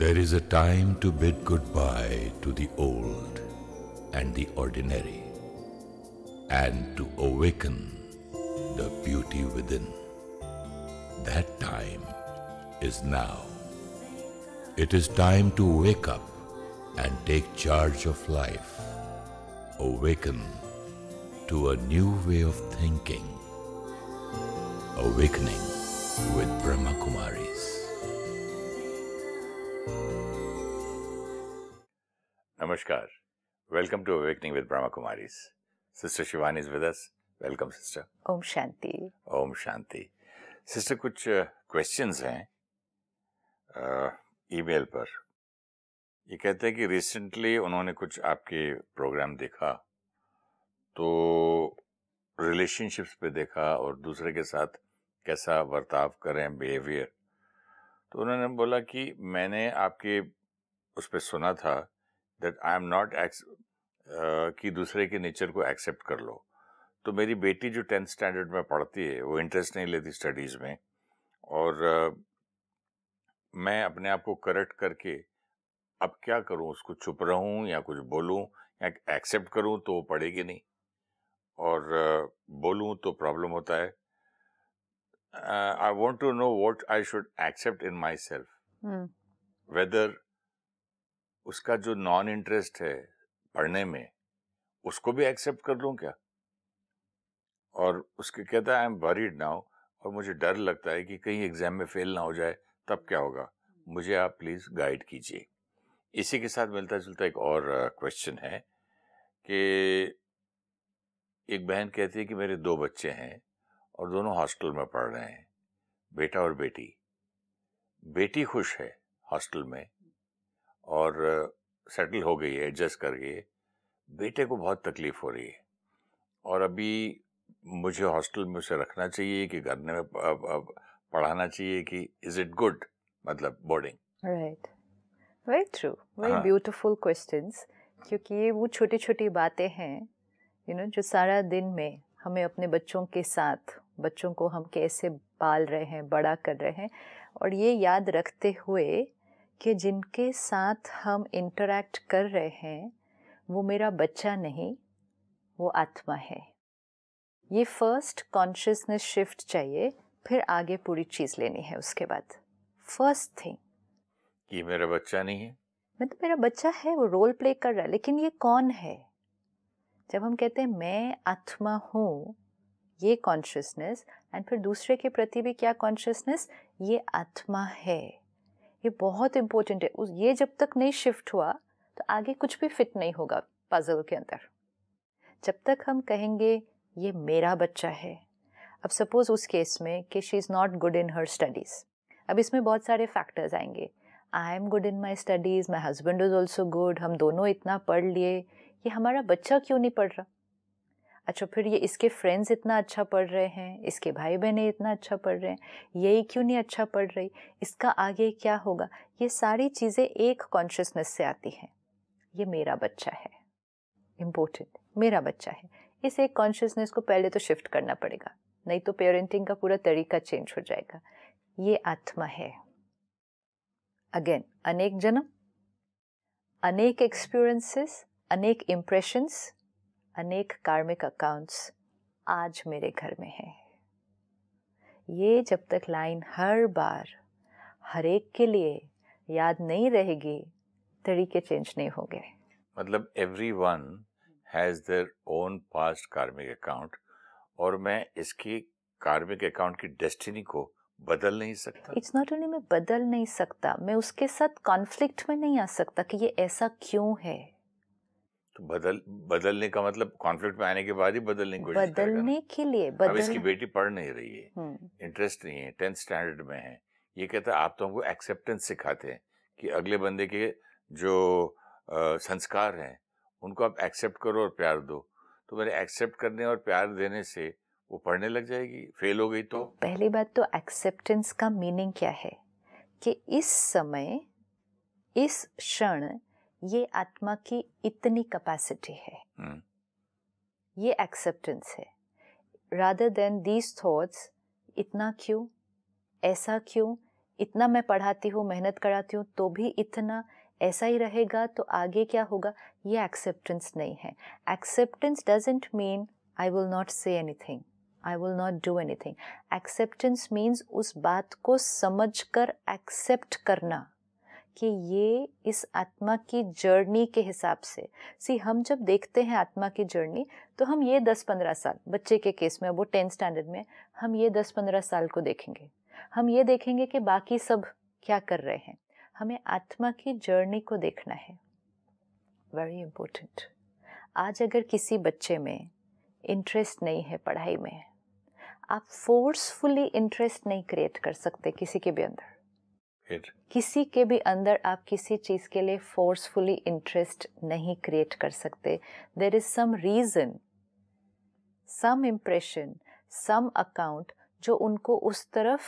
There is a time to bid goodbye to the old and the ordinary, and to awaken the beauty within. That time is now. It is time to wake up and take charge of life. Awaken to a new way of thinking. Awakening with Brahma Kumaris. Namaskar. Welcome to Awakening with Brahma Kumaris. Sister Shivani is with us. Welcome, sister. Om Shanti. Om Shanti. Sister, कुछ questions हैं email पर. ये कहते हैं कि recently उन्होंने कुछ आपके प्रोग्राम देखा, तो रिलेशनशिप्स पे देखा और दूसरे के साथ कैसा बर्ताव करें, बिहेवियर. तो उन्होंने बोला कि मैंने आपके उस पर सुना था दैट आई एम नॉट कि दूसरे के नेचर को एक्सेप्ट कर लो. तो मेरी बेटी जो 10th स्टैंडर्ड में पढ़ती है, वो इंटरेस्ट नहीं लेती स्टडीज़ में, और मैं अपने आप को करेक्ट करके अब क्या करूं, उसको चुप रहूं या कुछ बोलूं या एक्सेप्ट करूं तो वो पढ़ेगी नहीं, और बोलूं तो प्रॉब्लम होता है. I want to know what I should accept in my self, whether उसका जो नॉन इंटरेस्ट है पढ़ने में, उसको भी एक्सेप्ट कर लूं क्या. और उसके कहता है आई एम वरीड नाउ, और मुझे डर लगता है कि कहीं एग्जाम में फेल ना हो जाए, तब क्या होगा. मुझे आप प्लीज गाइड कीजिए. इसी के साथ मिलता जुलता एक और क्वेश्चन है कि एक बहन कहती है कि मेरे 2 बच्चे हैं और दोनों हॉस्टल में पढ़ रहे हैं, बेटा और बेटी. बेटी खुश है हॉस्टल में और सेटल हो गई है, एडजस्ट कर गई है. बेटे को बहुत तकलीफ हो रही है, और अभी मुझे हॉस्टल में उसे रखना चाहिए कि घर में पढ़ाना चाहिए, कि इज इट गुड, मतलब boarding. Right, very true, very beautiful questions. क्योंकि ये वो छोटी छोटी बातें हैं जो सारा दिन में हमें अपने बच्चों के साथ, बच्चों को हम कैसे पाल रहे हैं, बड़ा कर रहे हैं, और ये याद रखते हुए कि जिनके साथ हम इंटरैक्ट कर रहे हैं वो मेरा बच्चा नहीं, वो आत्मा है. ये फर्स्ट कॉन्शियसनेस शिफ्ट चाहिए, फिर आगे पूरी चीज़ लेनी है. उसके बाद फर्स्ट थिंग कि मेरा बच्चा नहीं है, मतलब मेरा बच्चा है, वो रोल प्ले कर रहा है, लेकिन ये कौन है. जब हम कहते हैं मैं आत्मा हूँ, ये कॉन्शियसनेस, एंड फिर दूसरे के प्रति भी क्या कॉन्शियसनेस, ये आत्मा है. ये बहुत इम्पोर्टेंट है. ये जब तक नहीं शिफ्ट हुआ तो आगे कुछ भी फिट नहीं होगा पजल के अंदर. जब तक हम कहेंगे ये मेरा बच्चा है. अब सपोज उस केस में कि she is not good in her studies. अब इसमें बहुत सारे फैक्टर्स आएंगे. I am good in my studies, my husband is also good, हम दोनों इतना पढ़ लिए, ये हमारा बच्चा क्यों नहीं पढ़ रहा. अच्छा, फिर ये इसके फ्रेंड्स इतना अच्छा पढ़ रहे हैं, इसके भाई बहन इतना अच्छा पढ़ रहे हैं, यही क्यों नहीं अच्छा पढ़ रही, इसका आगे क्या होगा. ये सारी चीज़ें एक कॉन्शियसनेस से आती हैं. ये मेरा बच्चा है, इम्पोर्टेंट, मेरा बच्चा है. इस एक कॉन्शियसनेस को पहले तो शिफ्ट करना पड़ेगा, नहीं तो पेरेंटिंग का पूरा तरीका चेंज हो जाएगा. ये आत्मा है. अगेन, अनेक जन्म, अनेक एक्सपीरियंसेस, अनेक इम्प्रेशंस, अनेक कार्मिक अकाउंट्स आज मेरे घर में है. ये जब तक लाइन हर बार हर एक के लिए याद नहीं रहेगी, तरीके चेंज नहीं होंगे. मतलब everyone has their own past कार्मिक अकाउंट, और मैं इसकी कार्मिक अकाउंट की डेस्टिनी को बदल नहीं सकता. इट्स नॉट ओनली मैं बदल नहीं सकता, मैं उसके साथ कॉन्फ्लिक्ट में नहीं आ सकता कि ये ऐसा क्यों है. तो बदलने का मतलब कॉन्फ्लिक्ट में आने के बाद ही बदलने की कोशिश करेगा. बदलने के लिए अब इसकी बेटी पढ़ नहीं रही है, इंटरेस्ट नहीं है, 10th स्टैंडर्ड में है. ये कहता है आप तो हमको एक्सेप्टेंस सिखाते हैं कि अगले बंदे के जो संस्कार हैं उनको आप एक्सेप्ट करो और प्यार दो. तो मेरे एक्सेप्ट करने और प्यार देने से वो पढ़ने लग जाएगी, फेल हो गई तो. पहली बात तो एक्सेप्टेंस का मीनिंग क्या है कि इस समय, इस क्षण ये आत्मा की इतनी कैपेसिटी है, ये एक्सेप्टेंस है. रादर देन दीज थॉट्स, इतना क्यों, ऐसा क्यों, इतना मैं पढ़ाती हूँ, मेहनत कराती हूँ, तो भी इतना ऐसा ही रहेगा, तो आगे क्या होगा? ये एक्सेप्टेंस नहीं है। Acceptance doesn't mean I will not say anything, I will not do anything. Acceptance means उस बात को समझकर एक्सेप्ट करना कि ये इस आत्मा की जर्नी के हिसाब से हम जब देखते हैं आत्मा की जर्नी, तो हम ये 10-15 साल, बच्चे के केस में वो 10th स्टैंडर्ड में, हम ये 10-15 साल को देखेंगे। हम ये देखेंगे कि बाकी सब क्या कर रहे हैं। हमें आत्मा की जर्नी को देखना है, वेरी इम्पोर्टेंट। आज अगर किसी बच्चे में इंटरेस्ट नहीं है पढ़ाई में, आप फोर्सफुली इंटरेस्ट नहीं क्रिएट कर सकते किसी के भी अंदर। किसी के भी अंदर आप किसी चीज के लिए फोर्सफुली इंटरेस्ट नहीं क्रिएट कर सकते। There is some reason, some impression, some account जो उनको उस तरफ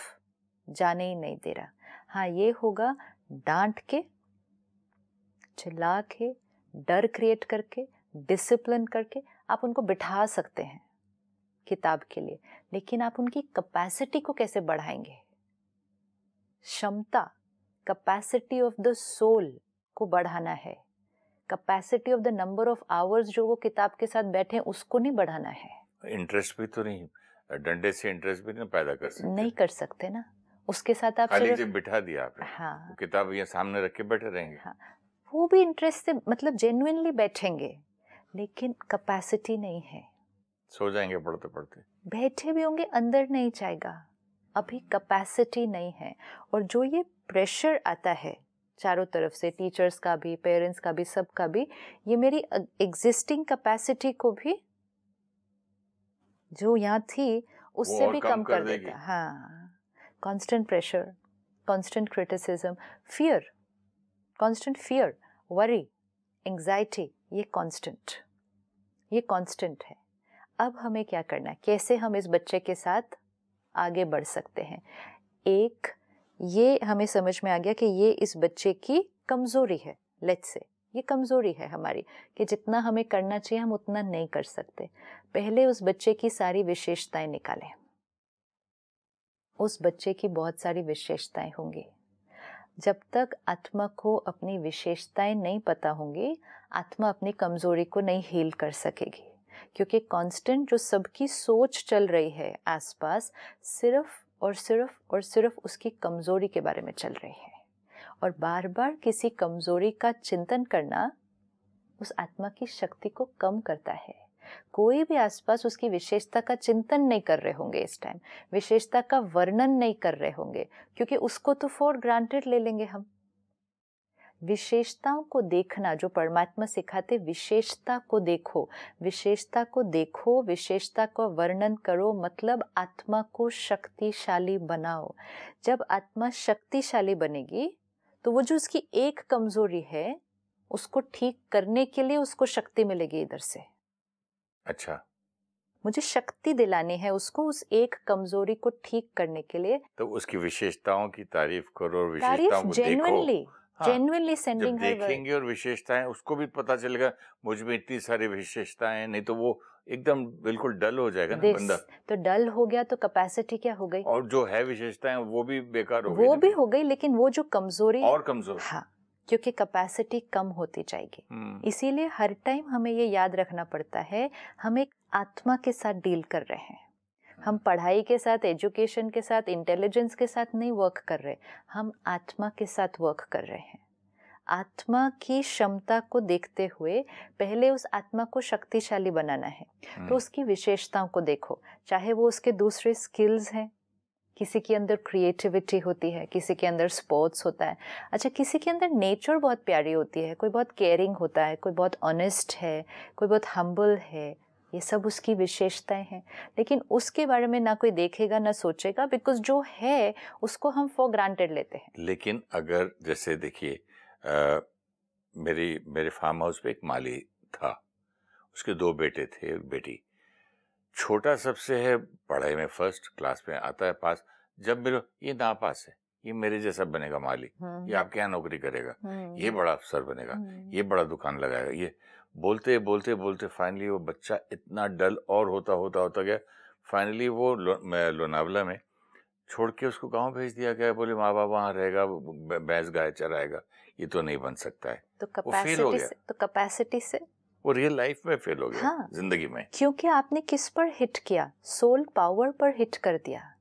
जाने ही नहीं दे रहा। हाँ, ये होगा डांट के, चिल्ला के, डर क्रिएट करके, डिसिप्लिन करके आप उनको बिठा सकते हैं किताब के लिए, लेकिन आप उनकी कैपेसिटी को कैसे बढ़ाएंगे? क्षमता, कैपेसिटी ऑफ द सोल को बढ़ाना है। Capacity of the number of hours जो वो किताब के साथ बैठे हैं उसको नहीं बढ़ाना है। इंटरेस्ट भी तो नहीं, डंडे से इंटरेस्ट भी नहीं पैदा कर सकते। नहीं कर सकते ना, उसके साथ आप खाली जब बिठा दिया आपने, हाँ, किताब ये सामने रख के बैठे रहेंगे। हाँ, वो भी इंटरेस्ट से मतलब जेन्युइनली बैठेंगे, लेकिन कैपेसिटी नहीं है। सो जाएंगे पढ़ते पढ़ते, बैठे भी होंगे, अंदर नहीं जाएगा, अभी कैपेसिटी नहीं है। और जो ये प्रेशर आता है चारों तरफ से, टीचर्स का भी, पेरेंट्स का भी, सबका भी, ये मेरी एग्जिस्टिंग कैपेसिटी को भी जो यहाँ थी उससे भी कम कर देता। हाँ, constant pressure, constant criticism, fear, constant fear, worry, anxiety, ये कांस्टेंट है। अब हमें क्या करना है? कैसे हम इस बच्चे के साथ आगे बढ़ सकते हैं? एक, ये हमें समझ में आ गया कि ये इस बच्चे की कमजोरी है, लेट्स से ये कमजोरी है हमारी कि जितना हमें करना चाहिए हम उतना नहीं कर सकते। पहले उस बच्चे की सारी विशेषताएं निकालें। उस बच्चे की बहुत सारी विशेषताएं होंगी। जब तक आत्मा को अपनी विशेषताएं नहीं पता होंगी, आत्मा अपनी कमजोरी को नहीं हील कर सकेगी, क्योंकि कांस्टेंट जो सबकी सोच चल रही है आसपास, सिर्फ और सिर्फ और सिर्फ उसकी कमजोरी के बारे में चल रही है। और बार बार किसी कमजोरी का चिंतन करना उस आत्मा की शक्ति को कम करता है। कोई भी आसपास उसकी विशेषता का चिंतन नहीं कर रहे होंगे इस टाइम, विशेषता का वर्णन नहीं कर रहे होंगे, क्योंकि उसको तो फॉर ग्रांटेड ले लेंगे हम। विशेषताओं को देखना, जो परमात्मा सिखाते, विशेषता को देखो, विशेषता को देखो, विशेषता का वर्णन करो, मतलब आत्मा को शक्तिशाली बनाओ। जब आत्मा शक्तिशाली बनेगी तो वो जो उसकी एक कमजोरी है उसको ठीक करने के लिए उसको शक्ति मिलेगी इधर से। अच्छा, मुझे शक्ति दिलानी है उसको उस एक कमजोरी को ठीक करने के लिए। तो उसकी विशेषताओं की तारीफ करो और विशेषताओं को देखो। Genuinely sending her word. देखेंगे और विशेषताएं, उसको भी पता चलेगा मुझ में इतनी सारी विशेषताएं हैं, नहीं तो वो एकदम बिल्कुल डल हो जाएगा ना बंदा। तो डल हो गया तो कैपेसिटी क्या हो गई? और जो है विशेषताएं वो भी बेकार हो गई। वो भी हो गई, लेकिन वो जो कमजोरी और कमजोर। हाँ, क्योंकि कैपेसिटी कम होती जाएगी। इसीलिए हर टाइम हमें ये याद रखना पड़ता है, हम एक आत्मा के साथ डील कर रहे हैं। हम पढ़ाई के साथ, एजुकेशन के साथ, इंटेलिजेंस के साथ नहीं वर्क कर रहे, हम आत्मा के साथ वर्क कर रहे हैं। आत्मा की क्षमता को देखते हुए पहले उस आत्मा को शक्तिशाली बनाना है। तो उसकी विशेषताओं को देखो, चाहे वो उसके दूसरे स्किल्स हैं, किसी के अंदर क्रिएटिविटी होती है, किसी के अंदर स्पोर्ट्स होता है। अच्छा, किसी के अंदर नेचर बहुत प्यारी होती है, कोई बहुत केयरिंग होता है, कोई बहुत ऑनेस्ट है, कोई बहुत हम्बल है, ये सब उसकी विशेषताएं हैं। लेकिन उसके बारे में ना कोई देखेगा ना सोचेगा, बिकॉज जो है उसको हम फॉर ग्रांटेड लेते हैं। लेकिन अगर जैसे देखिए, मेरे फार्म हाउस पे एक माली था, उसके 2 बेटे थे, एक बेटी। छोटा सबसे है, पढ़ाई में फर्स्ट क्लास में आता है पास। जब मेरे ये नापास है, ये मेरे जैसा बनेगा माली, ये आपके यहाँ नौकरी करेगा, ये बड़ा अफसर बनेगा, ये बड़ा दुकान लगाएगा, ये बोलते बोलते बोलते फाइनली वो बच्चा इतना डल और होता गया। फाइनली वो लोनावला में छोड़ के उसको गांव भेज दिया गया, बोले माँ बाप वहाँ रहेगा, भैंस गाय चराएगा, ये तो नहीं बन सकता है। तो वो फेल हो गया। कैपेसिटी से वो रियल लाइफ में फेल हो गया। हाँ, जिंदगी में। क्योंकि आपने किस पर हिट किया? सोल पावर पर हिट कर दिया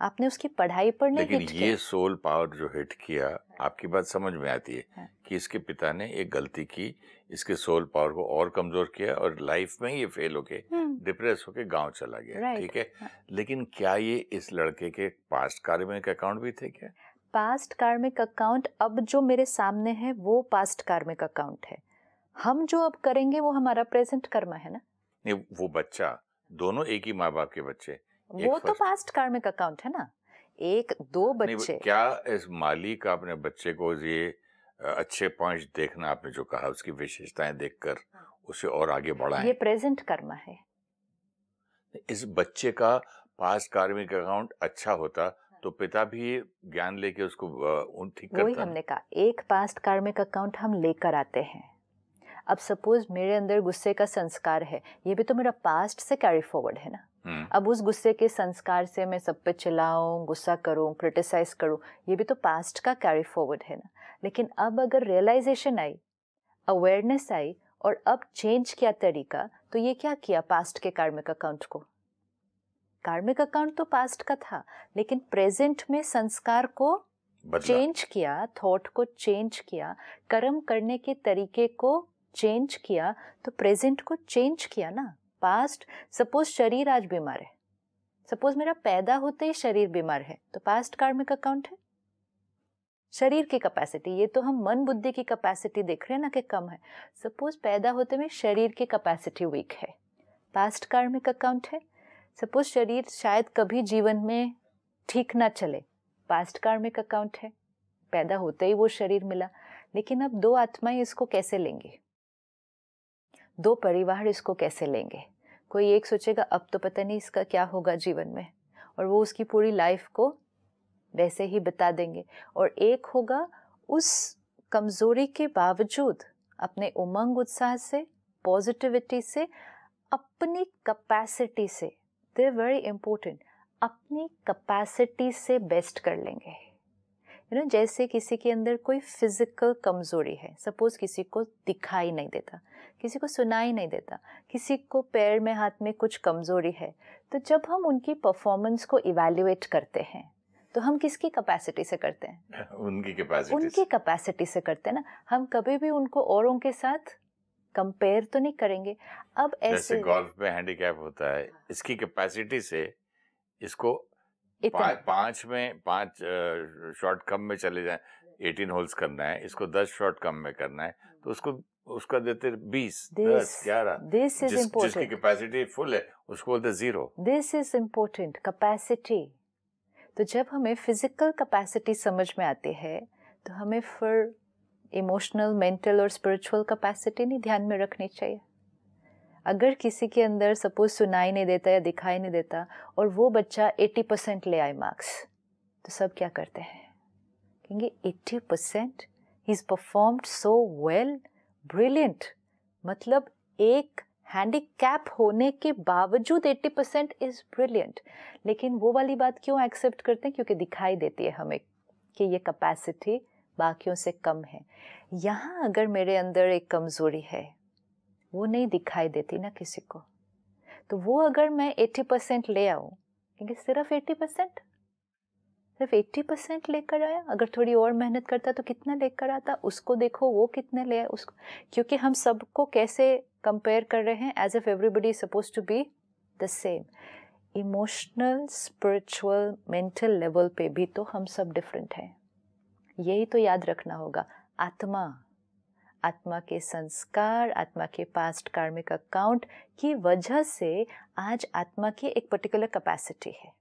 आपने, उसकी पढ़ाई पर नहीं लेकिन हिट ये किया। सोल पावर जो हिट किया, आपकी बात समझ में आती है कि इसके पिता ने एक गलती की, इसके सोल पावर को और कमजोर किया और लाइफ में ये फेल होके डिप्रेस होके गांव चला गया। ठीक है, लेकिन क्या ये इस लड़के के पास्ट कार्मिक अकाउंट भी थे क्या? पास्ट कार्मिक अकाउंट अब जो मेरे सामने है वो पास्ट कार्मिक अकाउंट है। हम जो अब करेंगे वो हमारा प्रेजेंट कर्म है ना। नहीं, वो बच्चा, दोनों एक ही माँ बाप के बच्चे, वो तो पास्ट कार्मिक अकाउंट है ना। एक दो बच्चे, क्या इस माली का अपने बच्चे को ये अच्छे पॉइंट्स देखना, आपने जो कहा उसकी विशेषताएं देखकर उसे और आगे बढ़ाएं, ये प्रेजेंट कर्म है। इस बच्चे का पास्ट कार्मिक अकाउंट अच्छा होता तो पिता भी ज्ञान लेके उसको ठीक करता। वही हमने कहा, एक पास्ट कार्मिक अकाउंट हम लेकर आते हैं। अब सपोज मेरे अंदर गुस्से का संस्कार है, ये भी तो मेरा पास्ट से कैरी फॉरवर्ड है ना। अब उस गुस्से के संस्कार से मैं सब पे चिल्लाऊं, गुस्सा करूं, क्रिटिसाइज करूं, ये भी तो पास्ट का कैरी फॉरवर्ड है ना। लेकिन अब अगर रियलाइजेशन आई, अवेयरनेस आई और अब चेंज किया तरीका, तो ये क्या किया पास्ट के कार्मिक अकाउंट को? कार्मिक अकाउंट तो पास्ट का था, लेकिन प्रेजेंट में संस्कार को चेंज किया, थॉट को चेंज किया, कर्म करने के तरीके को चेंज किया, तो प्रेजेंट को चेंज किया ना। पास्ट, सपोज शरीर आज बीमार है, सपोज मेरा पैदा होते ही शरीर बीमार है, तो पास्ट कार्मिक अकाउंट है। शरीर की कैपेसिटी, ये तो हम मन बुद्धि की कैपेसिटी देख रहे हैं ना कि कम है। सपोज पैदा होते में शरीर की कैपेसिटी वीक है, पास्ट कार्मिक अकाउंट है। सपोज शरीर शायद कभी जीवन में ठीक ना चले, पास्ट कार्मिक अकाउंट है। पैदा होते ही वो शरीर मिला, लेकिन अब दो आत्माएं इसको कैसे लेंगे, दो परिवार इसको कैसे लेंगे? कोई एक सोचेगा अब तो पता नहीं इसका क्या होगा जीवन में, और वो उसकी पूरी लाइफ को वैसे ही बता देंगे। और एक होगा उस कमजोरी के बावजूद अपने उमंग उत्साह से, पॉजिटिविटी से, अपनी कैपेसिटी से, दे आर वेरी इंपॉर्टेंट, अपनी कैपेसिटी से बेस्ट कर लेंगे। जैसे किसी के अंदर कोई फिजिकल कमजोरी है, सपोज किसी को दिखाई नहीं देता, किसी को सुनाई नहीं देता, किसी को पैर में हाथ में कुछ कमजोरी है, तो जब हम उनकी परफॉर्मेंस को इवैल्यूएट करते हैं तो हम किसकी कैपेसिटी से करते हैं? उनकी कैपेसिटी से करते हैं ना। हम कभी भी उनको औरों के साथ कंपेयर तो नहीं करेंगे। अब ऐसे गोल्फ में हैंडीकैप होता है, इसकी कैपेसिटी से इसको पांच शॉट कम में चले जाए, 18 होल्स करना है, इसको 10 शॉट कम में करना है, तो उसका देते 20, 10, 11। जिसकी कैपेसिटी फुल है उसको बोलते 0। This is important, capacity. तो जब हमें फिजिकल कैपेसिटी समझ में आती है, तो हमें फिर इमोशनल, मेंटल और स्पिरिचुअल कैपेसिटी नहीं ध्यान में रखनी चाहिए। अगर किसी के अंदर सपोज सुनाई नहीं देता या दिखाई नहीं देता और वो बच्चा 80% ले आए मार्क्स, तो सब क्या करते हैं? कहेंगे 80%, he is performed so well, brilliant. मतलब एक हैंडीकैप होने के बावजूद 80% इज ब्रिलियंट। लेकिन वो वाली बात क्यों एक्सेप्ट करते हैं? क्योंकि दिखाई देती है हमें कि ये कैपेसिटी बाकियों से कम है। यहाँ अगर मेरे अंदर एक कमजोरी है, वो नहीं दिखाई देती ना किसी को, तो वो अगर मैं 80% ले आऊं, क्योंकि सिर्फ 80% लेकर आया, अगर थोड़ी और मेहनत करता तो कितना लेकर आता, उसको देखो वो कितने ले आया उसको। क्योंकि हम सबको कैसे कंपेयर कर रहे हैं, as if everybody is suppose to be the same. Emotional, spiritual, mental level पे भी तो हम सब डिफरेंट हैं। यही तो याद रखना होगा। आत्मा के संस्कार, आत्मा के पास्ट कार्मिक अकाउंट की वजह से आज आत्मा की एक पर्टिकुलर कैपेसिटी है,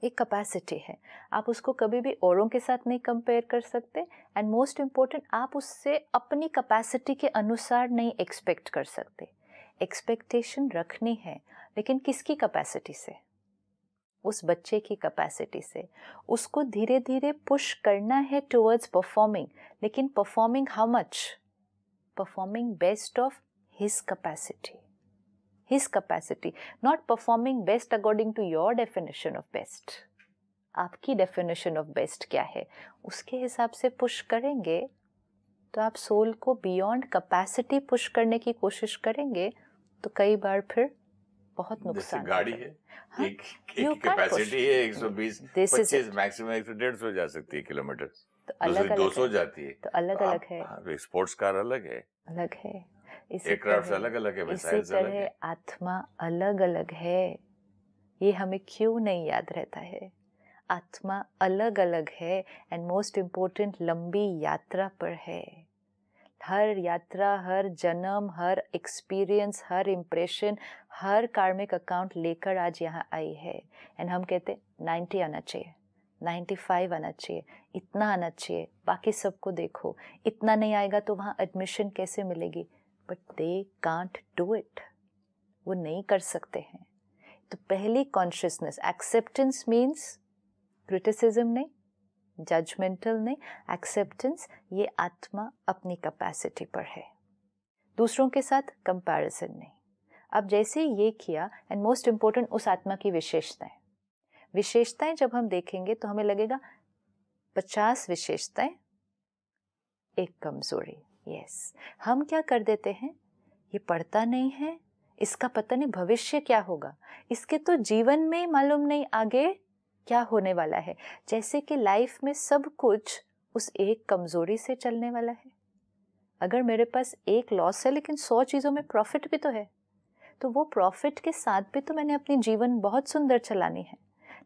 एक कैपेसिटी है। आप उसको कभी भी औरों के साथ नहीं कंपेयर कर सकते, एंड मोस्ट इम्पोर्टेंट, आप उससे अपनी कैपेसिटी के अनुसार नहीं एक्सपेक्ट कर सकते। एक्सपेक्टेशन रखनी है, लेकिन किसकी कैपेसिटी से? उस बच्चे की कैपेसिटी से। उसको धीरे धीरे पुश करना है टुवर्ड्स परफॉर्मिंग, लेकिन performing how much? Performing best of his capacity, his capacity, not performing best according to your definition of best. आपकी डेफिनेशन ऑफ बेस्ट क्या है, उसके हिसाब से पुश करेंगे तो आप सोल को बियॉन्ड कैपेसिटी पुश करने की कोशिश करेंगे तो कई बार फिर बहुत नुकसान गाड़ी है, हाँ, एक कैपेसिटी है 120 25 मैक्सिमम 150 जा सकती है किलोमीटर, तो अलग 200 जाती है, तो अलग अलग है, स्पोर्ट्स कार अलग है, एयरक्राफ्ट अलग अलग है, मिसाइल्स अलग है, आत्मा अलग अलग है। ये हमें क्यों नहीं याद रहता है? आत्मा अलग अलग है एंड मोस्ट इम्पोर्टेंट लंबी यात्रा पर है। हर यात्रा, हर जन्म, हर एक्सपीरियंस, हर इम्प्रेशन, हर कार्मिक अकाउंट लेकर आज यहाँ आई है। एंड हम कहते 90 आना चाहिए, 95 आना चाहिए, इतना आना चाहिए, बाकी सबको देखो, इतना नहीं आएगा तो वहाँ एडमिशन कैसे मिलेगी? But they can't do it, वो नहीं कर सकते हैं। तो पहली कॉन्शियसनेस, एक्सेप्टेंस मीन्स क्रिटिसिज्म नहीं, जजमेंटल नहीं, एक्सेप्टेंस, ये आत्मा अपनी कैपेसिटी पर है, दूसरों के साथ कंपैरिजन नहीं। अब जैसे ये किया, एंड मोस्ट इम्पोर्टेंट उस आत्मा की विशेषताएं जब हम देखेंगे तो हमें लगेगा 50 विशेषताएं, एक कमजोरी। यस, हम क्या कर देते हैं, ये पढ़ता नहीं है, इसका पता नहीं भविष्य क्या होगा, इसके तो जीवन में मालूम नहीं आगे क्या होने वाला है। जैसे कि लाइफ में सब कुछ उस एक कमजोरी से चलने वाला है। अगर मेरे पास एक लॉस है लेकिन 100 चीज़ों में प्रॉफिट भी तो है, तो वो प्रॉफिट के साथ भी तो मैंने अपनी जीवन बहुत सुंदर चलानी है।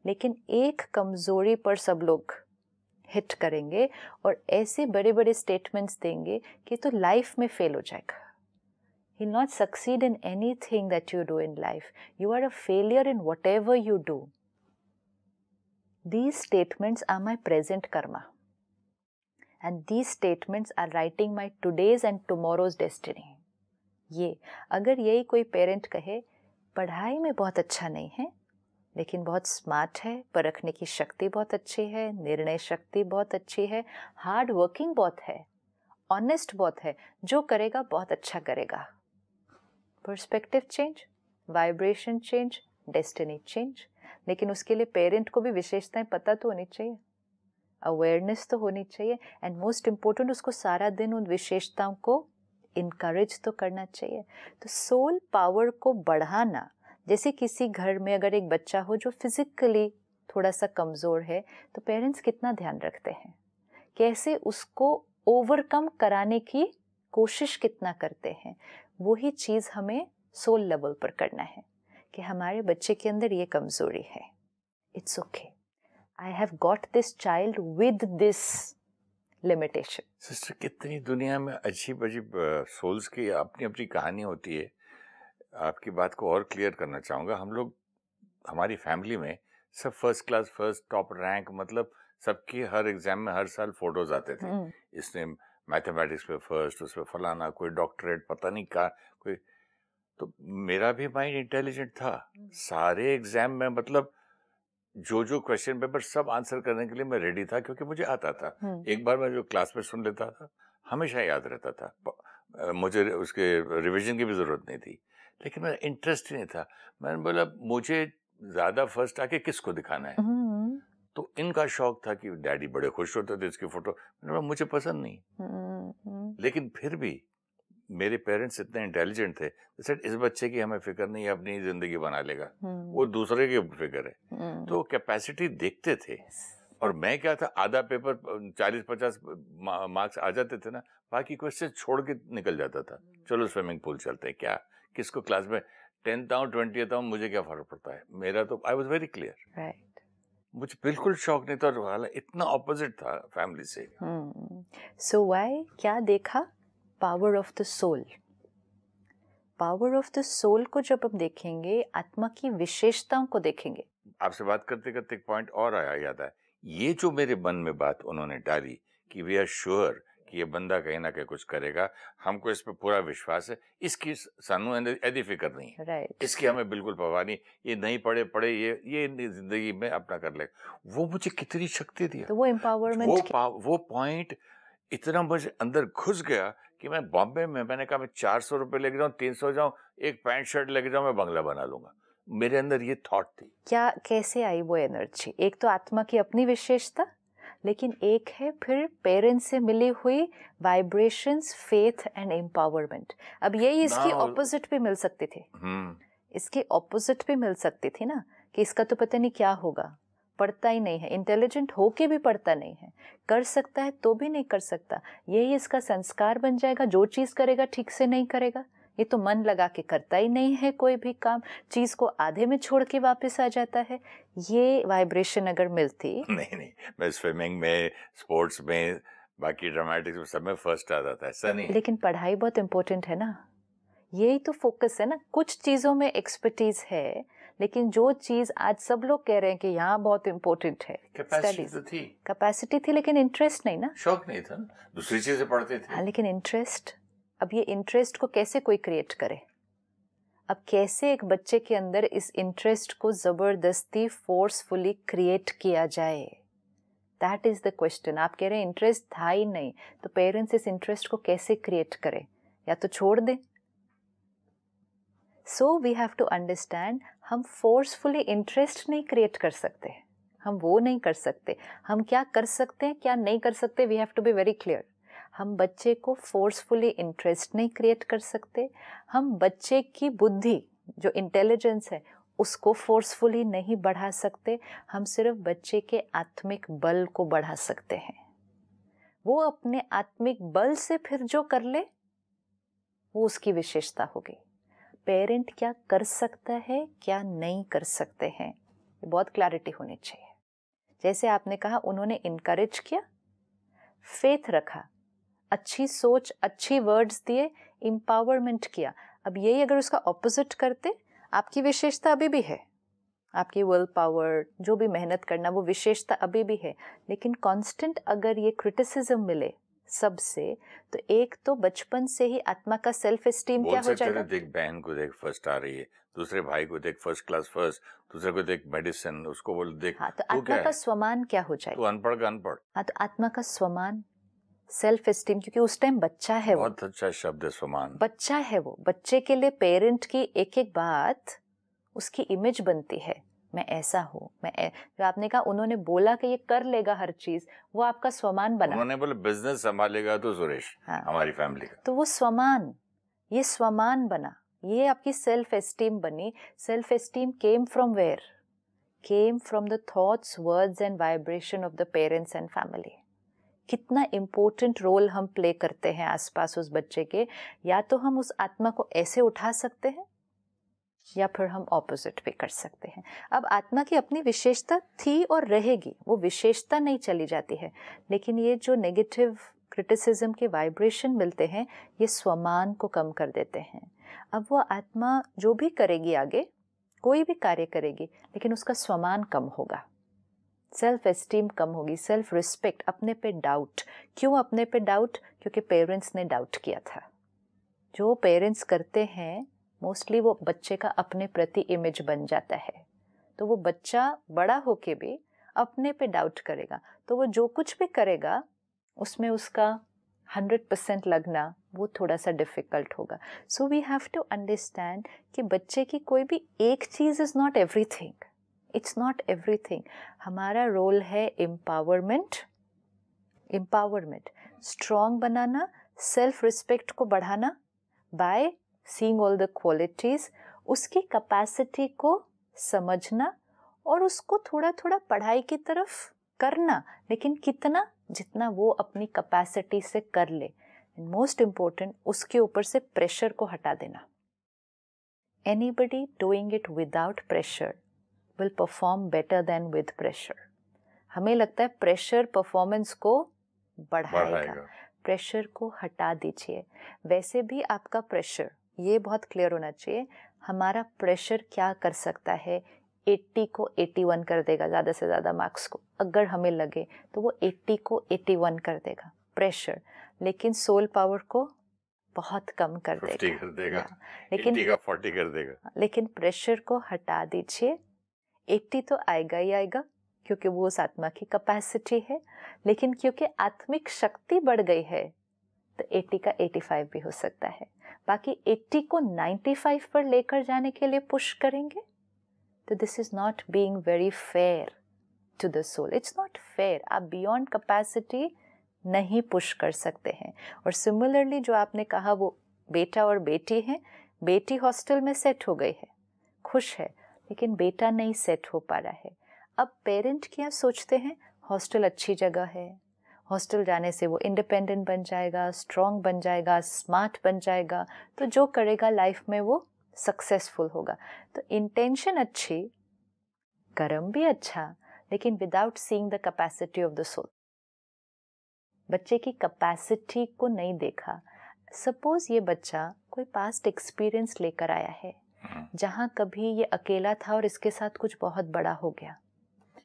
लेकिन एक कमजोरी पर सब लोग हिट करेंगे और ऐसे बड़े बड़े स्टेटमेंट्स देंगे कि तो लाइफ में फेल हो जाएगा। You'll not succeed in anything that you do in life. You are a failure in whatever you do. These statements are my present karma. And these statements are writing my today's and tomorrow's destiny. ये अगर यही कोई parent कहे पढ़ाई में बहुत अच्छा नहीं है लेकिन बहुत स्मार्ट है, परखने की शक्ति बहुत अच्छी है, निर्णय शक्ति बहुत अच्छी है, हार्ड वर्किंग बहुत है, ऑनेस्ट बहुत है, जो करेगा बहुत अच्छा करेगा। Perspective change, vibration change, destiny change. लेकिन उसके लिए पेरेंट को भी विशेषताएं पता तो होनी चाहिए, अवेयरनेस तो होनी चाहिए, एंड मोस्ट इम्पोर्टेंट उसको सारा दिन उन विशेषताओं को इनकरेज तो करना चाहिए। तो सोल पावर को बढ़ाना, जैसे किसी घर में अगर एक बच्चा हो जो फिजिकली थोड़ा सा कमज़ोर है तो पेरेंट्स कितना ध्यान रखते हैं, कैसे उसको ओवरकम कराने की कोशिश कितना करते हैं। वही चीज़ हमें सोल लेवल पर करना है कि हमारे बच्चे के अंदर ये कमज़ोरी है, it's okay, I have got this child with this limitation. Sister, कितनी दुनिया में अजीब अजीब सोल्स की अपनी अपनी कहानी होती है। आपकी बात को और क्लियर करना चाहूँगा। हम लोग, हमारी फैमिली में सब first class, first top rank, मतलब सबकी हर एग्जाम में हर साल फोटोज आते थे। इसने मैथमेटिक्स पे फर्स्ट, उस पर फलाना, कोई डॉक्टरेट, पता नहीं क्या कोई। तो मेरा भी माइंड इंटेलिजेंट था, सारे एग्जाम में मतलब जो क्वेश्चन पेपर सब आंसर करने के लिए मैं रेडी था, क्योंकि मुझे आता था। एक बार मैं जो क्लास में सुन लेता था हमेशा याद रहता था, मुझे उसके रिवीजन की भी जरूरत नहीं थी। लेकिन मेरा इंटरेस्ट ही नहीं था। मैंने बोला मुझे ज्यादा फर्स्ट आके किसको दिखाना है। तो इनका शौक था कि डैडी बड़े खुश होते थे इसकी फोटो। मैंने बोला मुझे पसंद नहीं। लेकिन फिर भी मेरे पेरेंट्स इतने इंटेलिजेंट थे, इस बच्चे की हमें फिक्र नहीं है, अपनी जिंदगी बना लेगा, वो दूसरे की फिक्र है। तो कैपेसिटी देखते थे। और मैं क्या था, आधा पेपर 40-50 मार्क्स आ जाते थे ना, बाकी क्वेश्चन छोड़ के निकल जाता था। चलो स्विमिंग पूल चलते हैं, क्या किसको क्लास में 10th आऊं 20th आऊं मुझे क्या फर्क पड़ता है। मेरा तो आई वाज वेरी क्लियर, मुझे बिल्कुल शौक नहीं था, और इतना ऑपोजिट था फैमिली से। सो व्हाई, क्या देखा? Power of the soul. Power of the soul को जब हम देखेंगे, आत्मा की विशेषताओं को देखेंगे। आपसे बात करते करते एक पॉइंट और आया याद है, ये जो मेरे मन में बात उन्होंने डाली कि वी आर श्योर कि ये बंदा कहीं ना कहीं कुछ करेगा, हमको इस पे पूरा विश्वास है, इसकी सानू यदि फिक्र नहीं है, right. इसकी हमें बिल्कुल परवाह नहीं, ये नहीं पढ़े ये जिंदगी में अपना कर लेगा। वो मुझे कितनी शक्ति दिया, तो वो एम्पावरमेंट, वो पॉइंट इतना मुझे अंदर घुस गया कि मैं बॉम्बे में, मैंने कहा मैं 400 रुपए लेके जाऊं, 300 जाऊं, एक पैंट शर्ट लेके जाऊं, मैं बंगला बना लूंगा। मेरे अंदर ये थॉट थी। क्या कैसे आई वो एनर्जी? एक तो आत्मा की अपनी विशेषता, लेकिन एक है फिर पेरेंट्स से मिली हुई वाइब्रेशंस, फेथ एंड एम्पावरमेंट। अब यही इसकी ऑपोजिट भी मिल सकती थी, इसकी ऑपोजिट भी मिल सकती थी ना, कि इसका तो पता नहीं क्या होगा, पढ़ता ही नहीं है, इंटेलिजेंट होके भी पढ़ता नहीं है, कर सकता है तो भी नहीं कर सकता, यही इसका संस्कार बन जाएगा, जो चीज करेगा ठीक से नहीं करेगा, ये तो मन लगा के करता ही नहीं है, कोई भी काम चीज को आधे में छोड़ के वापस आ जाता है। ये वाइब्रेशन अगर मिलती नहीं, मैं स्विमिंग में, स्पोर्ट्स में, बाकी ड्रामेटिक्स में सब में फर्स्ट आ जाता है, ऐसा नहीं। लेकिन पढ़ाई बहुत इंपॉर्टेंट है ना, यही तो फोकस है ना। कुछ चीजों में एक्सपर्टीज है, लेकिन जो चीज आज सब लोग कह रहे हैं कि यहाँ बहुत इंपॉर्टेंट है, कैपेसिटी थी लेकिन इंटरेस्ट नहीं ना, शौक नहीं था, दूसरी चीजें पढ़ते थे। हाँ, लेकिन इंटरेस्ट, अब ये इंटरेस्ट को कैसे कोई क्रिएट करे? अब कैसे एक बच्चे के अंदर इस इंटरेस्ट को जबरदस्ती फोर्सफुली क्रिएट किया जाए? That is the question. आप कह रहे हैं इंटरेस्ट था ही नहीं, तो पेरेंट्स इस इंटरेस्ट को कैसे क्रिएट करें? या तो छोड़ दें। So we have to understand, हम फोर्सफुली इंटरेस्ट नहीं क्रिएट कर सकते, हम वो नहीं कर सकते। हम क्या कर सकते हैं, क्या नहीं कर सकते, we have to be very clear. हम बच्चे को फोर्सफुली इंटरेस्ट नहीं क्रिएट कर सकते, हम बच्चे की बुद्धि जो इंटेलिजेंस है उसको फोर्सफुली नहीं बढ़ा सकते, हम सिर्फ बच्चे के आत्मिक बल को बढ़ा सकते हैं। वो अपने आत्मिक बल से फिर जो कर ले वो उसकी विशेषता होगी। पेरेंट क्या कर सकता है, क्या नहीं कर सकते हैं, ये बहुत क्लैरिटी होनी चाहिए। जैसे आपने कहा, उन्होंने इनकरेज किया, फेथ रखा, अच्छी सोच, अच्छी वर्ड्स दिए, एम्पावरमेंट किया। अब यही अगर उसका ऑपोजिट करते, आपकी विशेषता अभी भी है, आपकी विल पावर, जो भी मेहनत करना, वो विशेषता अभी भी है, लेकिन कांस्टेंट अगर ये क्रिटिसिज्म मिले सबसे, तो एक तो बचपन से ही आत्मा का सेल्फ एस्टीम क्या हो जाएगा? देख बहन को देख फर्स्ट आ रही है, दूसरे भाई को देख फर्स्ट क्लास फर्स्ट, दूसरे को देख मेडिसिन, उसको बोल देख। हाँ, तो आत्मा का स्वमान क्या हो जाएगा? तू अनपढ़ का अनपढ़। हाँ, तो आत्मा का स्वमान, सेल्फ एस्टीम, क्योंकि उस टाइम बच्चा है, बहुत अच्छा शब्द है स्वमान। बच्चा है वो, बच्चे के लिए पेरेंट की एक एक बात उसकी इमेज बनती है, मैं ऐसा हूँ, जो आपने कहा उन्होंने बोला कि ये कर लेगा हर चीज, वो आपका स्वमान बना। उन्होंने बोला बिजनेस संभालेगा तो सुरेश, हाँ, हमारी फैमिली का, तो वो स्वमान, ये स्वमान बना, ये आपकी सेल्फ एस्टीम बनी। Self esteem came from where? Came from the thoughts, words and vibration of the parents and family. कितना इम्पोर्टेंट रोल हम प्ले करते हैं आसपास उस बच्चे के। या तो हम उस आत्मा को ऐसे उठा सकते हैं, या फिर हम ऑपोजिट भी कर सकते हैं। अब आत्मा की अपनी विशेषता थी और रहेगी, वो विशेषता नहीं चली जाती है, लेकिन ये जो नेगेटिव क्रिटिसिज्म के वाइब्रेशन मिलते हैं, ये स्वमान को कम कर देते हैं। अब वो आत्मा जो भी करेगी आगे, कोई भी कार्य करेगी, लेकिन उसका स्वमान कम होगा, सेल्फ एस्टीम कम होगी, सेल्फ रिस्पेक्ट, अपने पे डाउट। क्यों अपने पे डाउट? क्योंकि पेरेंट्स ने डाउट किया था। जो पेरेंट्स करते हैं मोस्टली वो बच्चे का अपने प्रति इमेज बन जाता है, तो वो बच्चा बड़ा होके भी अपने पे डाउट करेगा, तो वो जो कुछ भी करेगा उसमें उसका 100% लगना वो थोड़ा सा डिफिकल्ट होगा। So we have to understand कि बच्चे की कोई भी एक चीज is not everything, it's not everything. हमारा रोल है एम्पावरमेंट, स्ट्रॉन्ग बनाना, सेल्फ रिस्पेक्ट को बढ़ाना by seeing all the qualities, उसकी कैपेसिटी को समझना और उसको थोड़ा थोड़ा पढ़ाई की तरफ करना, लेकिन कितना, जितना वो अपनी कैपेसिटी से कर ले। मोस्ट इम्पोर्टेंट, उसके ऊपर से प्रेशर को हटा देना। Anybody doing it without pressure will perform better than with pressure. हमें लगता है प्रेशर परफॉर्मेंस को बढ़ाएगा। प्रेशर को हटा दीजिए। वैसे भी आपका प्रेशर, ये बहुत क्लियर होना चाहिए, हमारा प्रेशर क्या कर सकता है? 80 को 81 कर देगा, ज़्यादा से ज़्यादा मार्क्स को अगर हमें लगे तो वो 80 को 81 कर देगा प्रेशर, लेकिन सोल पावर को बहुत कम कर देगा, 50 कर देगा, लेकिन 80 का 40 कर देगा। लेकिन प्रेशर को हटा दीजिए, 80 तो आएगा ही आएगा क्योंकि वो उस आत्मा की कैपेसिटी है, लेकिन क्योंकि आत्मिक शक्ति बढ़ गई है तो 80 का 85 भी हो सकता है। बाकी 80 को 95 पर लेकर जाने के लिए पुश करेंगे तो this is not being very fair to the soul. It's not fair. आप बियॉन्ड कैपेसिटी नहीं पुश कर सकते हैं. और सिमिलरली जो आपने कहा वो बेटा और बेटी हैं, बेटी हॉस्टल में सेट हो गई है, खुश है, लेकिन बेटा नहीं सेट हो पा रहा है. अब पेरेंट क्या सोचते हैं, हॉस्टल अच्छी जगह है, हॉस्टल जाने से वो इंडिपेंडेंट बन जाएगा, स्ट्रॉन्ग बन जाएगा, स्मार्ट बन जाएगा, तो जो करेगा लाइफ में वो सक्सेसफुल होगा. तो इंटेंशन अच्छी, कर्म भी अच्छा, लेकिन without seeing the capacity of the soul. बच्चे की कैपेसिटी को नहीं देखा. सपोज ये बच्चा कोई पास्ट एक्सपीरियंस लेकर आया है जहाँ कभी ये अकेला था और इसके साथ कुछ बहुत बड़ा हो गया.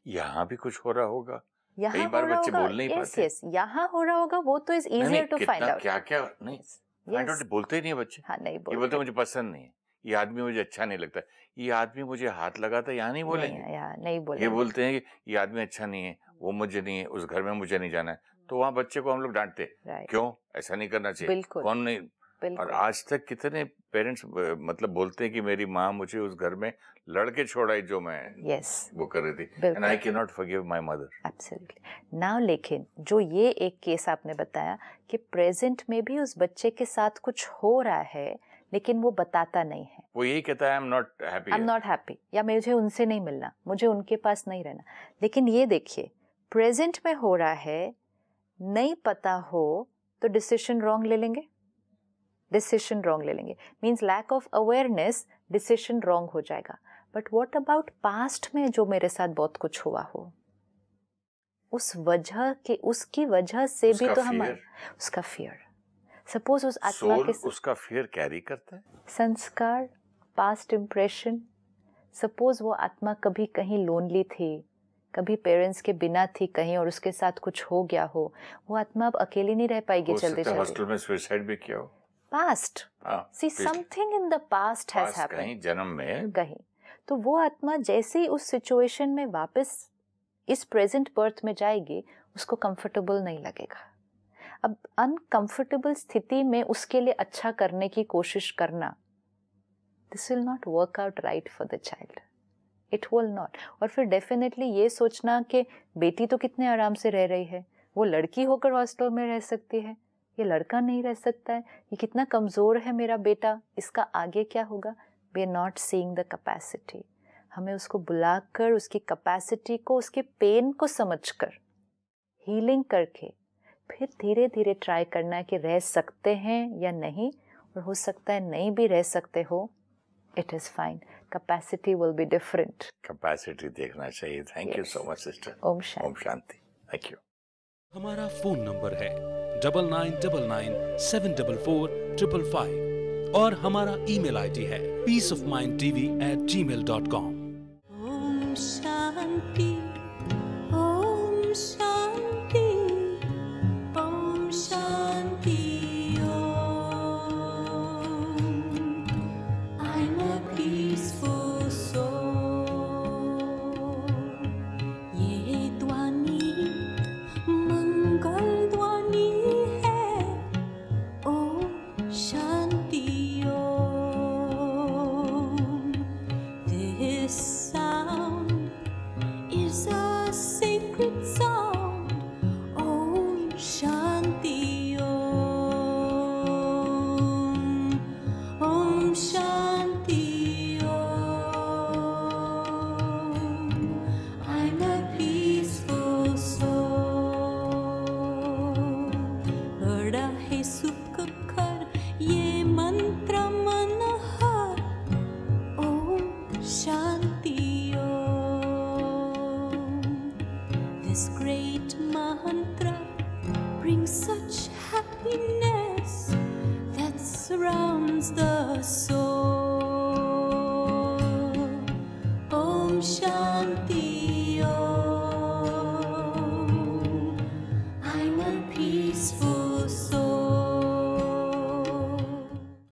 यहाँ भी कुछ हो रहा होगा. यहाँ कई बार बच्चे बोल नहीं पाते. यस, यहाँ हो रहा होगा, वो तो is easier to find out. क्या क्या नहीं फाइंड आउट बोलते ही नहीं बच्चे. हाँ, नहीं बोलते. ये बोलते मुझे पसंद नहीं है, ये आदमी मुझे अच्छा नहीं लगता, ये आदमी मुझे हाथ लगाता, यहाँ नहीं बोलेंगे. नहीं बोलेंगे. ये बोलते हैं कि ये आदमी अच्छा नहीं है, वो मुझे नहीं है, उस घर में मुझे नहीं जाना है. तो वहाँ बच्चे को हम लोग डांटते, क्यों ऐसा नहीं करना चाहिए, कौन नहीं. और आज तक कितने पेरेंट्स मतलब बोलते हैं कि मेरी माँ मुझे उस घर में लड़के छोड़ाई जो मैं वो कर रही थी, and I can not forgive my mother. Absolutely. Now लेकिन जो ये एक केस आपने बताया कि प्रेजेंट में भी उस बच्चे के साथ कुछ हो रहा है, लेकिन वो बताता नहीं है. वो यही कहता है आई एम नॉट हैप्पी, या मुझे उनसे नहीं मिलना, मुझे उनके पास नहीं रहना. लेकिन ये देखिए, प्रेजेंट में हो रहा है, नहीं पता हो तो डिसीजन रॉन्ग ले लेंगे. डिसीजन रॉन्ग ले लेंगे means lack of awareness, decision wrong हो जाएगा. बट व्हाट अबाउट पास्ट में जो मेरे साथ बहुत कुछ हुआ हो, उस वजह के, उसकी वजह से भी तो हमारा उसका फियर. सपोज उस आत्मा के उसका फियर कैरी करता है, संस्कार, पास्ट इम्प्रेशन. सपोज वो आत्मा कभी कहीं लोनली थी, कभी पेरेंट्स के बिना थी कहीं और उसके साथ कुछ हो गया हो, वो आत्मा अब अकेली नहीं रह पाएगी. चलते चलते हॉस्टल में सुसाइड भी किया हो. Past, see something in the past has happened, कहीं जन्म में कहीं. तो वो आत्मा जैसे ही उस सिचुएशन में वापस इस प्रेजेंट बर्थ में जाएगी, उसको कंफर्टेबल नहीं लगेगा. अब अनकंफर्टेबल स्थिति में उसके लिए अच्छा करने की कोशिश करना, this will not work out right for the child. It will not. और फिर डेफिनेटली ये सोचना कि बेटी तो कितने आराम से रह रही है, वो लड़की होकर हॉस्टल में रह सकती है, ये लड़का नहीं रह सकता है, ये कितना कमज़ोर है मेरा बेटा, इसका आगे क्या होगा. We are not seeing the capacity. हमें उसको बुलाकर उसकी कैपेसिटी को, उसके पेन को समझकर हीलिंग करके फिर धीरे धीरे ट्राई करना है कि रह सकते हैं या नहीं. और हो सकता है नहीं भी रह सकते हो, it is fine. Capacity will be different. Capacity देखना चाहिए. Thank you so much sister. ओम शांति. Thank you. हमारा फोन नंबर है 9999744555 और हमारा ईमेल आईडी है peaceofmindtv@gmail.com. Om Shanti, Om Shanti, Om Shanti. I'm a peaceful soul. ये ध्वनि मंगल ध्वनि है. Om Shanti Om. This sound is a sacred sound. Om Shanti Om. Om Shanti Om. I'm a peaceful soul. बड़ा है सुख कर ये मंत्र मन है. Om Shanti Om. This great mantra brings such happiness that surrounds the soul.